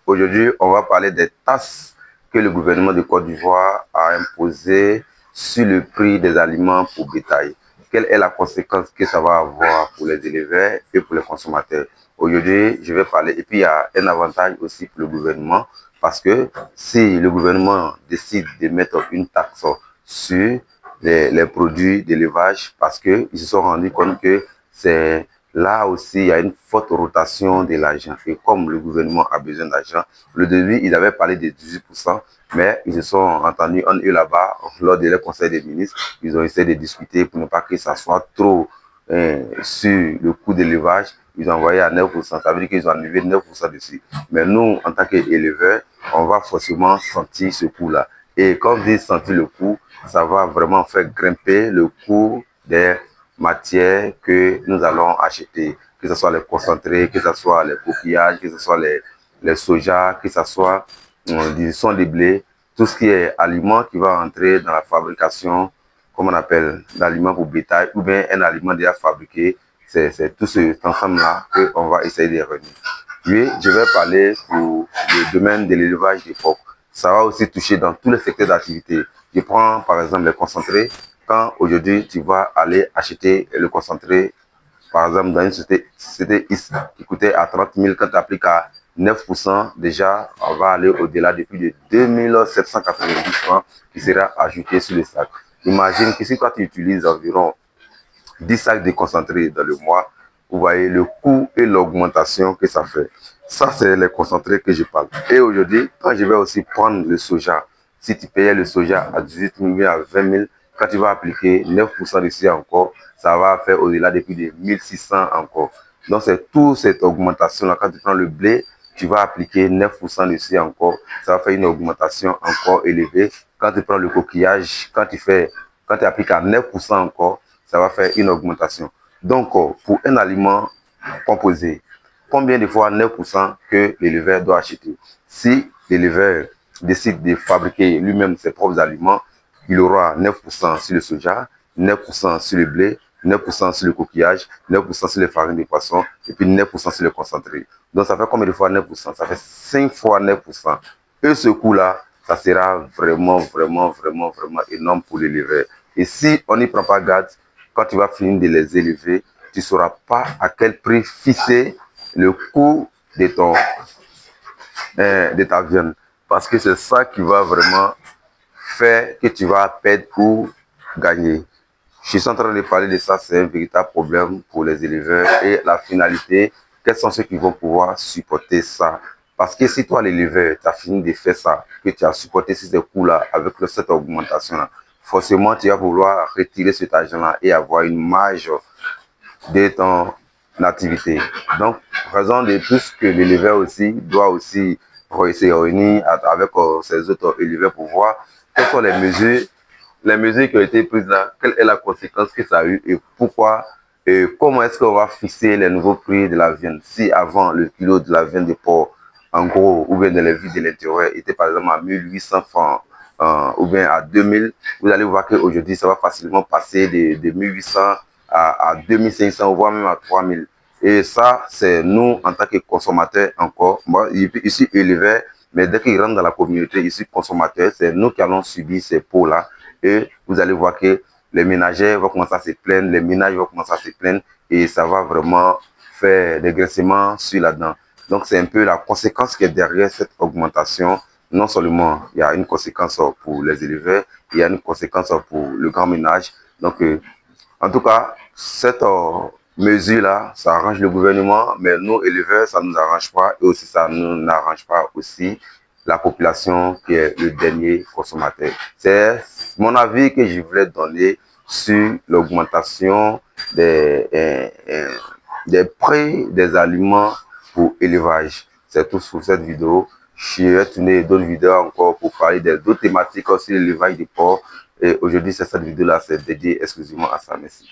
Aujourd'hui, on va parler des taxes que le gouvernement de Côte d'Ivoire a imposées sur le prix des aliments pour bétail. Quelle est la conséquence que ça va avoir pour les éleveurs et pour les consommateurs? Aujourd'hui, je vais parler. Et puis, il y a un avantage aussi pour le gouvernement parce que si le gouvernement décide de mettre une taxe sur les produits d'élevage, parce qu'ils se sont rendus compte que c'est là aussi, il y a une forte rotation de l'argent. Et comme le gouvernement a besoin d'argent, le début, ils avaient parlé de 18%, mais ils se sont entendus, on est là-bas, lors de leur conseil des ministres, ils ont essayé de discuter pour ne pas que ça soit trop sur le coût d'élevage. Ils ont envoyé à 9%, ça veut dire qu'ils ont enlevé 9% dessus. Mais nous, en tant qu'éleveurs, on va forcément sentir ce coût-là. Et quand vous sentir le coût, ça va vraiment faire grimper le coût des matières que nous allons acheter, que ce soit les concentrés, que ce soit les coquillages, que ce soit les soja, que ce soit disons les blés, tout ce qui est aliment qui va entrer dans la fabrication, comme on appelle, l'aliment pour bétail, ou bien un aliment déjà fabriqué, c'est tout cet ensemble-là qu'on va essayer de revenir. Puis, je vais parler pour le domaine de l'élevage des phoques. Ça va aussi toucher dans tous les secteurs d'activité. Je prends par exemple les concentrés. Quand aujourd'hui tu vas aller acheter le concentré, par exemple dans une société qui coûtait à 30 000, quand tu appliques à 9%, déjà on va aller au-delà de plus de 2790 francs qui sera ajouté sur le sac. Imagine que si toi tu utilises environ 10 sacs de concentré dans le mois, vous voyez le coût et l'augmentation que ça fait. Ça, c'est les concentrés que je parle. Et aujourd'hui, quand je vais aussi prendre le soja, si tu payais le soja à 18 000, à 20 000, quand tu vas appliquer 9% dessus encore, ça va faire au-delà de plus de 1600 encore. Donc, c'est toute cette augmentation-là. Quand tu prends le blé, tu vas appliquer 9% dessus encore. Ça va faire une augmentation encore élevée. Quand tu prends le coquillage, quand tu appliques à 9% encore, ça va faire une augmentation. Donc, pour un aliment composé, combien de fois 9% que l'éleveur doit acheter? Si l'éleveur décide de fabriquer lui-même ses propres aliments, il aura 9% sur le soja, 9% sur le blé, 9% sur le coquillage, 9% sur les farines de poisson et puis 9% sur le concentré. Donc, ça fait combien de fois 9%? Ça fait 5 fois 9%. Et ce coût-là, ça sera vraiment énorme pour l'éleveur. Et si on n'y prend pas garde, quand tu vas finir de les élever, tu ne sauras pas à quel prix fixer le coût de ta viande. Parce que c'est ça qui va vraiment faire que tu vas perdre ou gagner. Je suis en train de parler de ça, c'est un véritable problème pour les éleveurs. Et la finalité, quels sont ceux qui vont pouvoir supporter ça? Parce que si toi, l'éleveur, tu as fini de faire ça, que tu as supporté ces coûts-là avec cette augmentation-là, forcément, tu vas vouloir retirer cet argent-là et avoir une marge de ton activité. Donc, raison de plus que l'éleveur aussi doit aussi se réunir avec ses autres éleveurs pour voir quelles sont les mesures qui ont été prises là, quelle est la conséquence que ça a eu et pourquoi et comment est-ce qu'on va fixer les nouveaux prix de la viande. Si avant le kilo de la viande de porc, en gros, ou bien dans les villes de l'intérieur, était par exemple à 1800 francs ou bien à 2000, vous allez voir qu'aujourd'hui, ça va facilement passer de 1800 à 2500, voire même à 3000. Et ça, c'est nous, en tant que consommateurs encore. Moi, ici, éleveur, mais dès qu'ils rentrent dans la communauté, ici, consommateurs, c'est nous qui allons subir ces pots-là. Et vous allez voir que les ménagères vont commencer à se plaindre, les ménages vont commencer à se plaindre et ça va vraiment faire des graissements sur là-dedans. Donc, c'est un peu la conséquence qui est derrière cette augmentation. Non seulement il y a une conséquence pour les éleveurs, il y a une conséquence pour le grand ménage. Donc, en tout cas, cette mesure-là, ça arrange le gouvernement, mais nous, éleveurs, ça ne nous arrange pas et aussi ça ne nous arrange pas aussi la population qui est le dernier consommateur. C'est mon avis que je voulais donner sur l'augmentation des prix des aliments pour élevage. C'est tout sur cette vidéo. Je vais tourner d'autres vidéos encore pour parler d'autres thématiques aussi, l'élevage des porcs. Et aujourd'hui, c'est cette vidéo-là, c'est dédié exclusivement à ça. Merci.